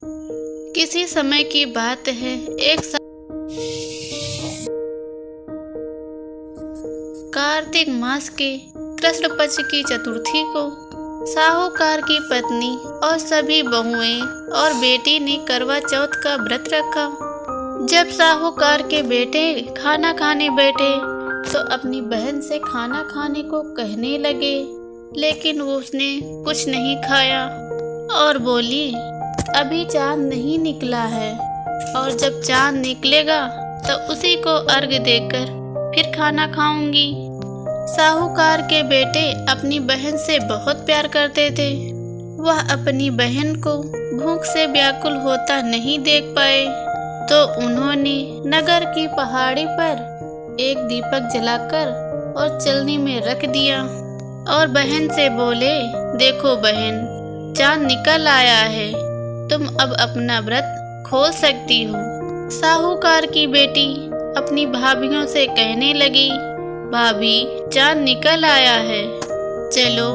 किसी समय की बात है, एक कार्तिक मास के कृष्ण पक्ष की चतुर्थी को साहूकार की पत्नी और सभी बहुएं और बेटी ने करवा चौथ का व्रत रखा। जब साहूकार के बेटे खाना खाने बैठे तो अपनी बहन से खाना खाने को कहने लगे, लेकिन उसने कुछ नहीं खाया और बोली, अभी चांद नहीं निकला है और जब चांद निकलेगा तो उसी को अर्घ देकर फिर खाना खाऊंगी। साहूकार के बेटे अपनी बहन से बहुत प्यार करते थे। वह अपनी बहन को भूख से व्याकुल होता नहीं देख पाए, तो उन्होंने नगर की पहाड़ी पर एक दीपक जलाकर और चलनी में रख दिया और बहन से बोले, देखो बहन, चांद निकल आया है, तुम अब अपना व्रत खोल सकती हो। साहूकार की बेटी अपनी भाभियों से कहने लगी, भाभी, चांद निकल आया है, चलो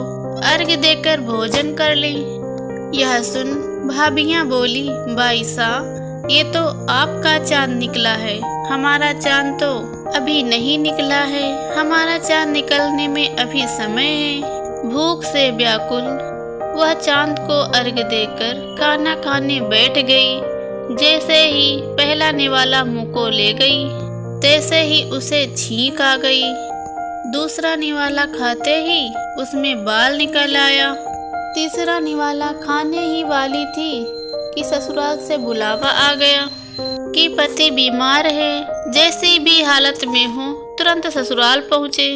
अर्घ देकर भोजन कर लें। यह सुन भाभियां बोली, बाई साहब, ये तो आपका चांद निकला है, हमारा चांद तो अभी नहीं निकला है, हमारा चांद निकलने में अभी समय है। भूख से व्याकुल वह चांद को अर्घ देकर खाना खाने बैठ गई। जैसे ही पहला निवाला मुंह को ले गई, तैसे ही उसे छींक आ गई। दूसरा निवाला खाते ही उसमें बाल निकल आया। तीसरा निवाला खाने ही वाली थी कि ससुराल से बुलावा आ गया कि पति बीमार है, जैसी भी हालत में हो तुरंत ससुराल पहुँचे।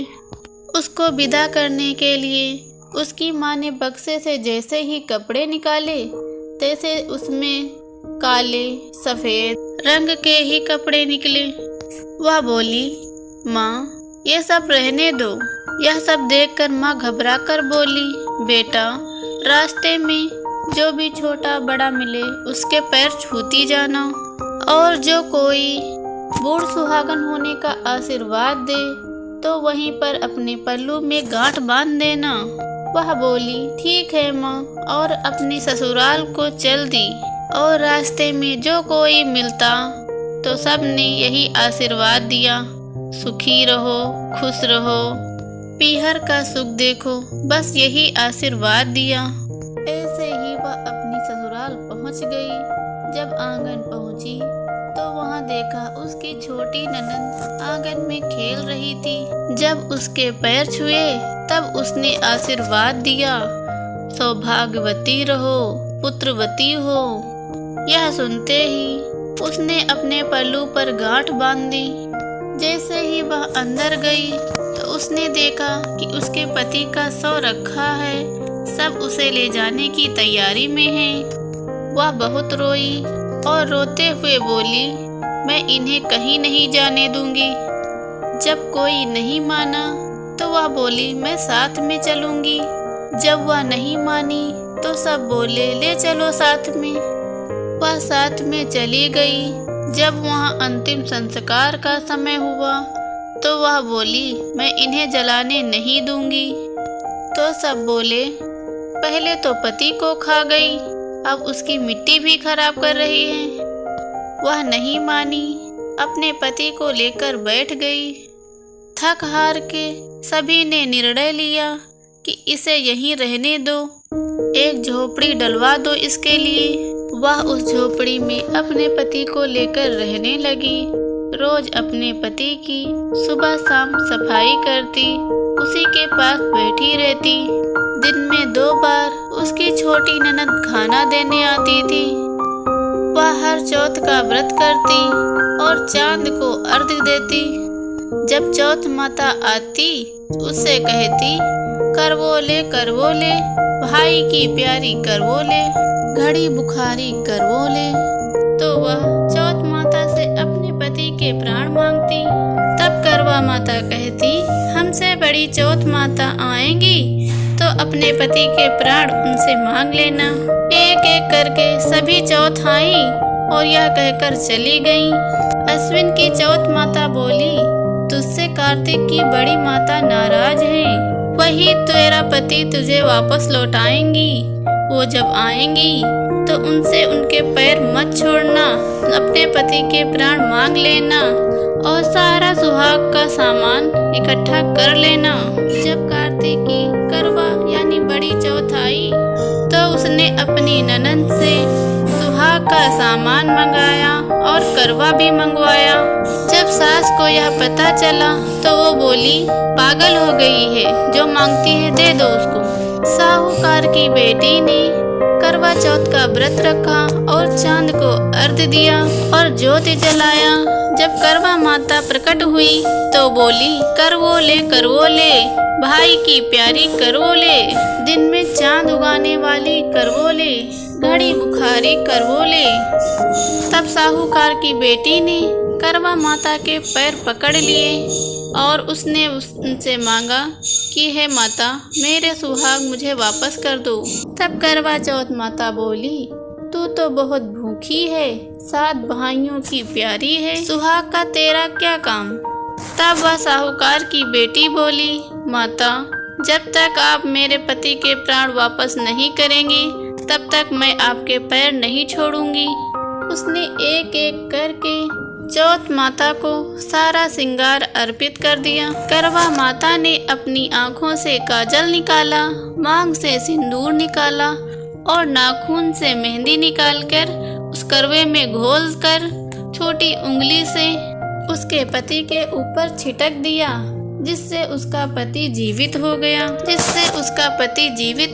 उसको विदा करने के लिए उसकी माँ ने बक्से से जैसे ही कपड़े निकाले, तैसे उसमें काले सफ़ेद रंग के ही कपड़े निकले। वह बोली, माँ, ये सब रहने दो। यह सब देखकर माँ घबरा कर बोली, बेटा, रास्ते में जो भी छोटा बड़ा मिले उसके पैर छूती जाना, और जो कोई बूढ़ सुहागन होने का आशीर्वाद दे तो वहीं पर अपने पल्लू में गांठ बांध देना। वह बोली, ठीक है माँ, और अपनी ससुराल को चल दी। और रास्ते में जो कोई मिलता तो सब ने यही आशीर्वाद दिया, सुखी रहो, खुश रहो, पीहर का सुख देखो, बस यही आशीर्वाद दिया। ऐसे ही वह अपनी ससुराल पहुँच गई। जब आंगन पहुँची तो वहाँ देखा उसकी छोटी ननद आंगन में खेल रही थी। जब उसके पैर छुए तब उसने आशीर्वाद दिया, सौभाग्यवती रहो, पुत्रवती हो। यह सुनते ही उसने अपने पल्लू पर गांठ बांध दी। जैसे ही वह अंदर गई तो उसने देखा कि उसके पति का शव रखा है, सब उसे ले जाने की तैयारी में है। वह बहुत रोई और रोते हुए बोली, मैं इन्हें कहीं नहीं जाने दूंगी। जब कोई नहीं माना तो वह बोली, मैं साथ में चलूंगी। जब वह नहीं मानी तो सब बोले, ले चलो साथ में। वह साथ में चली गई। जब वहाँ अंतिम संस्कार का समय हुआ तो वह बोली, मैं इन्हें जलाने नहीं दूंगी। तो सब बोले, पहले तो पति को खा गई, अब उसकी मिट्टी भी खराब कर रही है। वह नहीं मानी, अपने पति को लेकर बैठ गई। थक हार के सभी ने निर्णय लिया कि इसे यहीं रहने दो, एक झोपड़ी डलवा दो इसके लिए। वह उस झोपड़ी में अपने पति को लेकर रहने लगी। रोज अपने पति की सुबह शाम सफाई करती, उसी के पास बैठी रहती। दिन में 2 बार उसकी छोटी ननद खाना देने आती थी। वह हर चौथ का व्रत करती और चांद को अर्घ देती। जब चौथ माता आती उससे कहती, करवोले करवोले, भाई की प्यारी करवोले, घड़ी बुखारी करवोले। तो वह चौथ माता से अपने पति के प्राण मांगती। तब करवा माता कहती, हमसे बड़ी चौथ माता आएंगी तो अपने पति के प्राण उनसे मांग लेना। एक एक करके सभी चौथ आई और यह कहकर चली गईं। अश्विन की चौथ माता बोली, तुझसे कार्तिक की बड़ी माता नाराज है, वही तेरा पति तुझे वापस लौटाएंगी। वो जब आएंगी तो उनसे उनके पैर मत छोड़ना, अपने पति के प्राण मांग लेना और सारा सुहाग का सामान इकट्ठा कर लेना। जब कार्तिकी करवा यानी बड़ी चौथ आई तो उसने अपनी ननद से सुहाग का सामान मंगाया और करवा भी मंगवाया। जब सास को यह पता चला तो वो बोली, पागल हो गई है, जो मांगती है दे दो उसको। साहूकार की बेटी ने करवा चौथ का व्रत रखा और चांद को अर्घ्य दिया और ज्योति जलाया। जब करवा माता प्रकट हुई तो बोली, करवोले भाई की प्यारी करवोले, दिन में चांद उगाने वाली करवोले, घड़ी बुखारी करवोले। तब साहूकार की बेटी ने करवा माता के पैर पकड़ लिए और उसने उनसे मांगा कि हे माता, मेरे सुहाग मुझे वापस कर दो। तब करवा चौथ माता बोली, तू तो बहुत भूखी है, 7 भाइयों की प्यारी है, सुहाग का तेरा क्या काम। तब वह साहूकार की बेटी बोली, माता, जब तक आप मेरे पति के प्राण वापस नहीं करेंगी तब तक मैं आपके पैर नहीं छोड़ूंगी। उसने एक एक करके चौथ माता को सारा श्रृंगार अर्पित कर दिया। करवा माता ने अपनी आंखों से काजल निकाला, मांग से सिंदूर निकाला और नाखून से मेहंदी निकालकर उस करवे में घोल कर छोटी उंगली से उसके पति के ऊपर छिटक दिया, जिससे उसका पति जीवित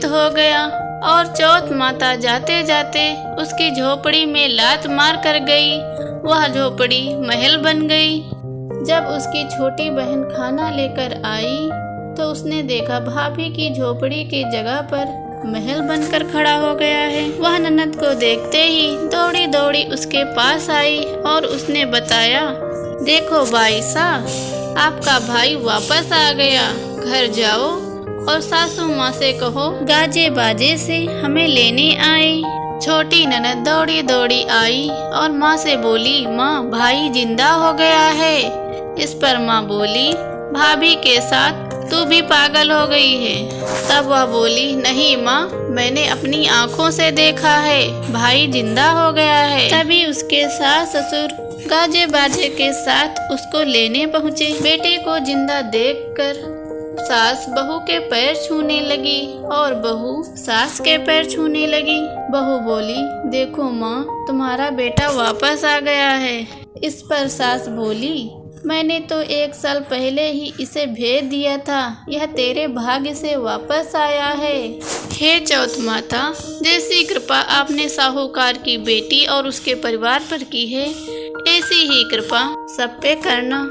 हो गया। और चौथ माता जाते जाते उसकी झोपड़ी में लात मार कर गई। वह झोपड़ी महल बन गई। जब उसकी छोटी बहन खाना लेकर आई तो उसने देखा भाभी की झोपड़ी की जगह पर महल बनकर खड़ा हो गया है। वह ननद को देखते ही दौड़ी दौड़ी उसके पास आई और उसने बताया, देखो बाईसा, आपका भाई वापस आ गया, घर जाओ और सासू माँ से कहो गाजे बाजे से हमें लेने आए। छोटी ननद दौड़ी दौड़ी आई और माँ से बोली, माँ, भाई जिंदा हो गया है। इस पर माँ बोली, भाभी के साथ तू भी पागल हो गई है। तब वह बोली, नहीं माँ, मैंने अपनी आँखों से देखा है, भाई जिंदा हो गया है। तभी उसके सास ससुर गाजे बाजे के साथ उसको लेने पहुँचे। बेटे को जिंदा देखकर सास बहू के पैर छूने लगी और बहू सास के पैर छूने लगी। बहू बोली, देखो माँ, तुम्हारा बेटा वापस आ गया है। इस पर सास बोली, मैंने तो 1 साल पहले ही इसे भेज दिया था, यह तेरे भाग्य से वापस आया है। हे चौथ माता, जैसी कृपा आपने साहूकार की बेटी और उसके परिवार पर की है, ऐसी ही कृपा सब पे करना।